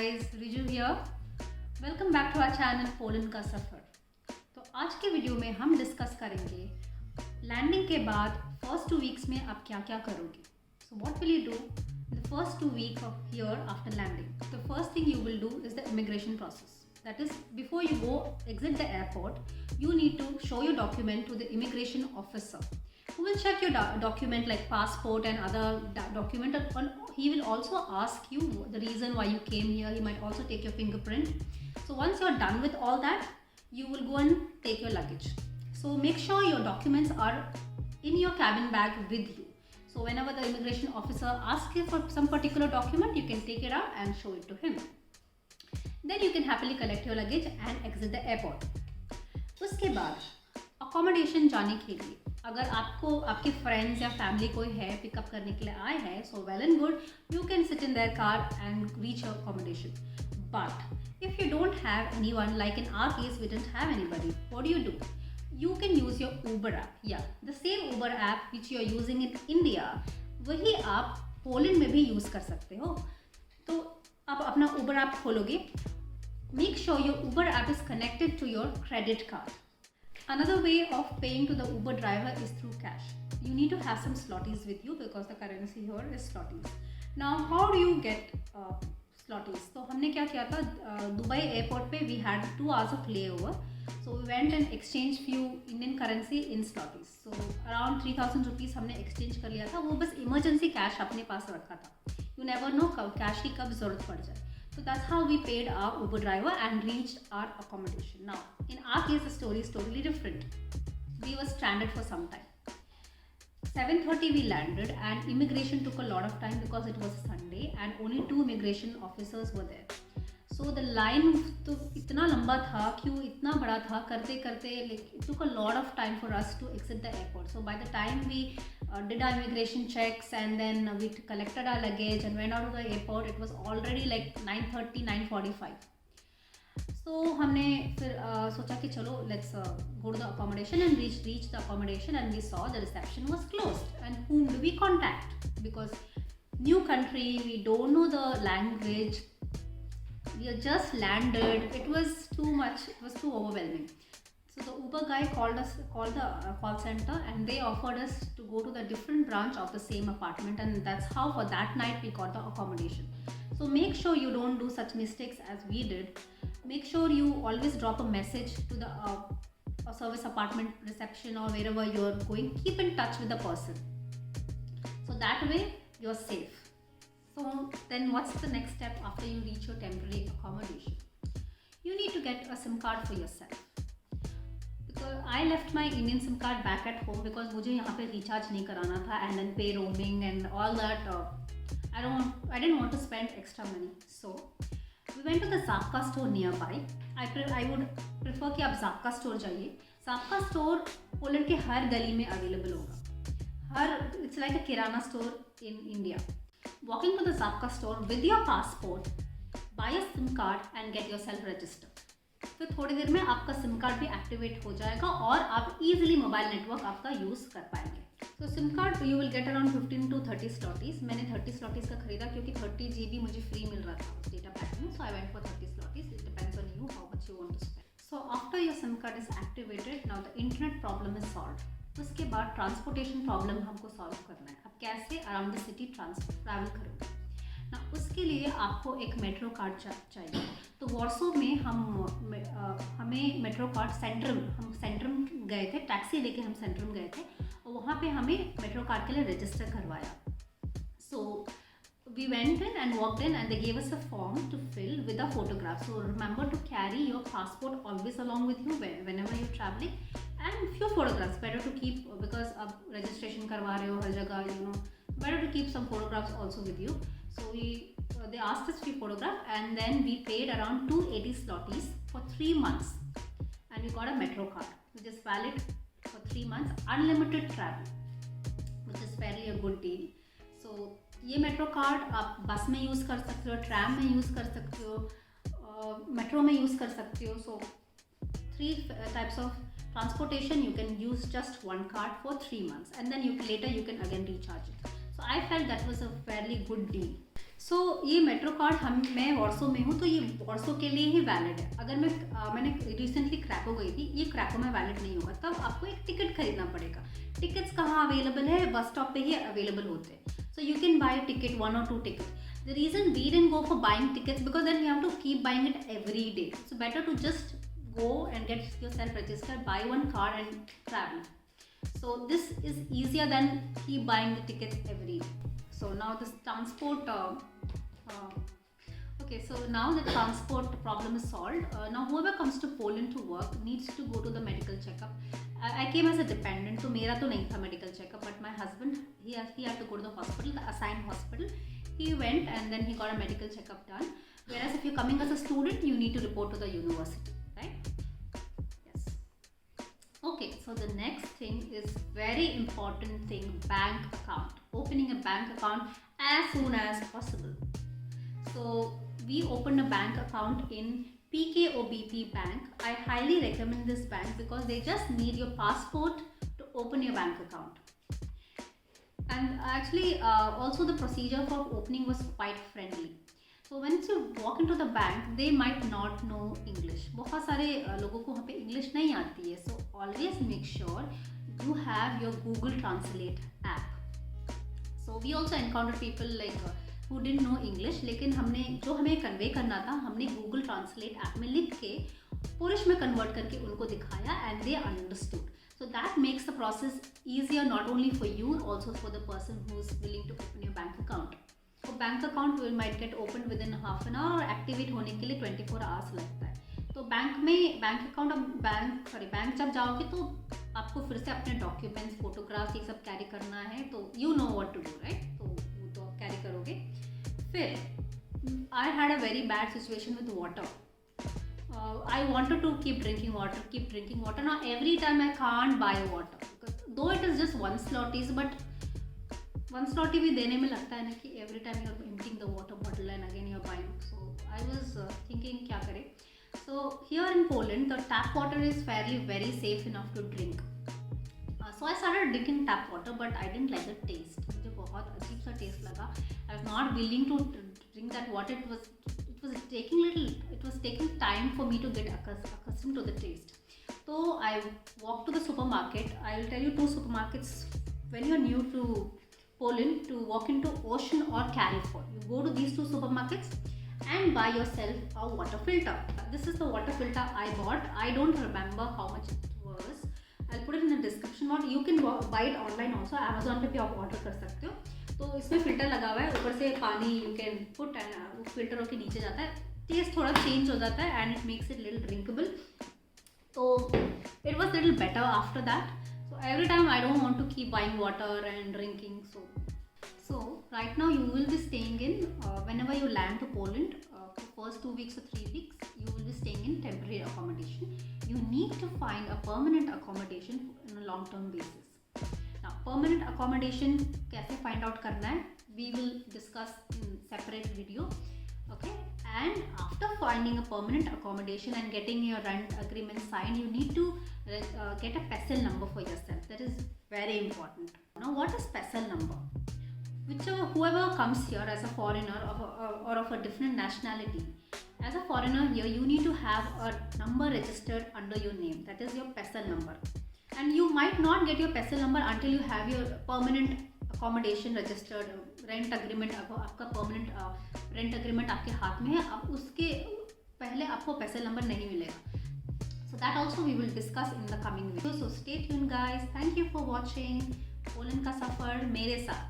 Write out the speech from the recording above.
guys, Riju here. Welcome back to our channel Poland का सफ़र। तो आज के वीडियो में हम डिस्कस करेंगे लैंडिंग के बाद फर्स्ट 2 वीक्स में आप क्या क्या करोगे। So what will you do in the first 2 week of here after landing. The first thing you will do is the immigration process. That is, before you go exit the airport, you need to show your document to the immigration officer, who will check your document like passport and other document. He will also ask you the reason why you came here. He might also take your fingerprint. So once you're done with all that, you will go and take your luggage. So make sure your documents are in your cabin bag with you. So whenever the immigration officer asks you for some particular document, you can take it out and show it to him. Then you can happily collect your luggage and exit the airport. उसके बाद accommodation जाने के लिए अगर आपको आपके friends या family कोई है पिकअप करने के लिए आए हैं, so well and good, you can sit in their car and reach your accommodation. But if you don't have anyone, like in our case we didn't have anybody, what do? You can use your Uber app. Yeah, the same Uber app which you are using in India, वही आप Poland में भी use कर सकते हो। तो आप अपना Uber app खोलोगे, make sure your Uber app is connected to your credit card. Another way of paying to the Uber driver is through cash. You need to have some slotties with you because the currency here is slotties. Now, how do you get slotties? So हमने क्या किया था, Dubai airport पे we had 2 hours of layover. So we went and exchanged few Indian currency in slotties. So around 3000 rupees हमने exchange कर लिया था। वो बस emergency cash अपने पास रखा था। You never know कब cash की कब ज़रूरत पड़ जाए। So that's how we paid our Uber driver and reached our accommodation. Now, in our case, the story is totally different. We were stranded for some time. 7:30 we landed and immigration took a lot of time because it was Sunday and only 2 immigration officers were there. So the line तो इतना लंबा था, क्यों इतना बड़ा था, करते करते it took a lot of time for us to exit the airport. So by the time we did our immigration checks and then we collected our luggage and went out of the airport, it was already like 9:30, 9:45. So हमने फिर सोचा कि चलो let's go to the accommodation and reach the accommodation and we saw the reception was closed. And whom do we contact? Because new country, we don't know the language. We had just landed. It was too much. It was too overwhelming. So the Uber guy called the call center and they offered us to go to the different branch of the same apartment, and that's how for that night we got the accommodation. So make sure you don't do such mistakes as we did. Make sure you always drop a message to the service apartment reception or wherever you're going. Keep in touch with the person. So that way you're safe. So then what's the next step after you reach your temporary accommodation? You need to get a SIM card for yourself. Because I left my Indian SIM card back at home because मुझे यहाँ पे recharge नहीं कराना था and then pay roaming and all that. I didn't want to spend extra money. So we went to the Zapka store nearby. I would prefer कि आप Zapka store जाइए. Zapka store Poland के हर गली में available होगा. It's like a kirana store in India. Walk into the Zapka store with your passport, buy a SIM card and get yourself registered. तो थोड़ी देर में आपका SIM card भी एक्टिवेट हो जाएगा और आप easily मोबाइल नेटवर्क आपका यूज़ कर पाएंगे. तो SIM card you will get around 15 to 30 slotties. मैंने 30 slotties का खरीदा क्योंकि 30 GB मुझे फ्री मिल रहा था डेटा पैक में. So I went for 30 slotties. It depends on you how much you want to spend. So after your SIM card is activated, now the internet problem is solved. उसके बाद transportation problem हमको solve करना है. आप कैसे around the city travel करोगे ना, उसके लिए आपको एक मेट्रो कार्ड चाहिए. तो वॉर्सो में हमें मेट्रो कार्ड सेंट्रम गए थे, टैक्सी लेके हम सेंट्रम गए थे और वहाँ पे हमें मेट्रो कार्ड के लिए रजिस्टर करवाया. सो we went in and walked in and they gave us a form to fill with a photograph. So remember to carry your passport always along with you whenever you're traveling, and few photographs better to keep because अब registration करवा रहे हो हर जगह, better to keep some photographs also with you. So they asked us few photographs and then we paid around 280 slotties for 3 months and we got a metro card which is valid for 3 months, unlimited travel, which is fairly a good deal. So ये metro card आप बस में use कर सकते हो, tram में use कर सकते हो, मेट्रो में यूज़ कर सकते हो. सो 3 types of transportation you can use just one card for 3 months and then later you can again recharge it. So I felt that was a fairly good deal. सो ये metro card मैं Warsaw में हूँ, तो ये Warsaw के लिए ही valid है। अगर मैंने रिसेंटली क्रैको गई थी, ये क्रैको में वैलिड नहीं होगा, तब आपको एक टिकट खरीदना पड़ेगा। टिकट्स कहाँ अवेलेबल है? बस स्टॉप पे ही अवेलेबल होते हैं। So you can buy ticket, 1 or 2 tickets. The reason we didn't go for buying tickets because then you have to keep buying it every day. So better to just go and get yourself registered, buy one card and travel. So this is easier than keep buying the tickets every day. So now this transport. Okay, so now the transport problem is solved. Now whoever comes to Poland to work needs to go to the medical checkup. I came as a dependent, so मेरा तो नहीं था medical checkup, but my husband he had to go to the hospital, the assigned hospital. He went and then he got a medical checkup done. Whereas if you're coming as a student, you need to report to the university, right? Yes. Okay, so the next thing is very important thing, bank account. Opening a bank account as soon as possible. So we opened a bank account in PKOBP Bank. I highly recommend this bank because they just need your passport to open your bank account. And actually also the procedure for opening was quite friendly. So once you walk into the bank, they might not know English. बहुत सारे लोगों को वहाँ पे English नहीं आती है. So always make sure you have your Google Translate app. So we also encountered people like who didn't know English, लेकिन हमने जो हमें कन्वे करना था, हमने Google Translate ऐप में लिख के पोलिश में कन्वर्ट करके उनको दिखाया and they understood. So that makes the process easier not only for you, also for the person who is willing to open your bank account. So bank account might get opened within half an hour और activate होने के लिए 24 hours लगता है. तो bank जब जाओगे तो आपको फिर से अपने डॉक्यूमेंट्स, फोटोग्राफ्स ये सब कैरी करना है, तो you know what to do, right? तो वो तो आप कैरी करोगे. फिर I had a very bad situation with water. I wanted to keep drinking water. Now every time I can't buy water, because though it is just 1 zlotys, but 1 zloty भी देने में लगता है ना कि every time you are emptying the water bottle and again you are buying. So I was thinking क्या करें. So here in Poland, the tap water is fairly very safe enough to drink. So I started drinking tap water, but I didn't like the taste. मुझे बहुत अजीब सा taste लगा. I was not willing to drink that water. It was taking time for me to get accustomed to the taste. So I walked to the supermarket. I will tell you 2 supermarkets when you're new to Poland to walk into Ocean or Carrefour. You go to these 2 supermarkets and buy yourself a water filter. This is the water filter I bought. I don't remember how much it was. I'll put it in the description box. You can buy it online also. Amazon पे भी आप order कर सकते हो. तो इसमें filter लगा हुआ है, ऊपर से पानी यू कैन पुट एंड वो फिल्टर होकर नीचे जाता है. टेस्ट थोड़ा चेंज हो जाता है and it makes it little drinkable. तो it was little better after that. So every time I don't want to keep buying water and drinking. So right now you will be staying in whenever you land to Poland for first 2 weeks or 3 weeks, you will be staying in temporary accommodation. You need to find a permanent accommodation on a long term basis. Now permanent accommodation कैसे find out करना है, we will discuss in separate video. Okay, and after finding a permanent accommodation and getting your rent agreement signed, you need to get a PESEL number for yourself. That is very important. Now what is PESEL number? Whoever comes here as a foreigner or of a different nationality, as a foreigner here, you need to have a number registered under your name. That is your PESEL number. And you might not get your PESEL number until you have your permanent accommodation registered, rent agreement. आपका permanent rent agreement आपके हाथ में है, अब उसके पहले आपको PESEL number नहीं मिलेगा. So that also we will discuss in the coming video. So stay tuned guys. Thank you for watching Poland का सफ़र मेरे साथ.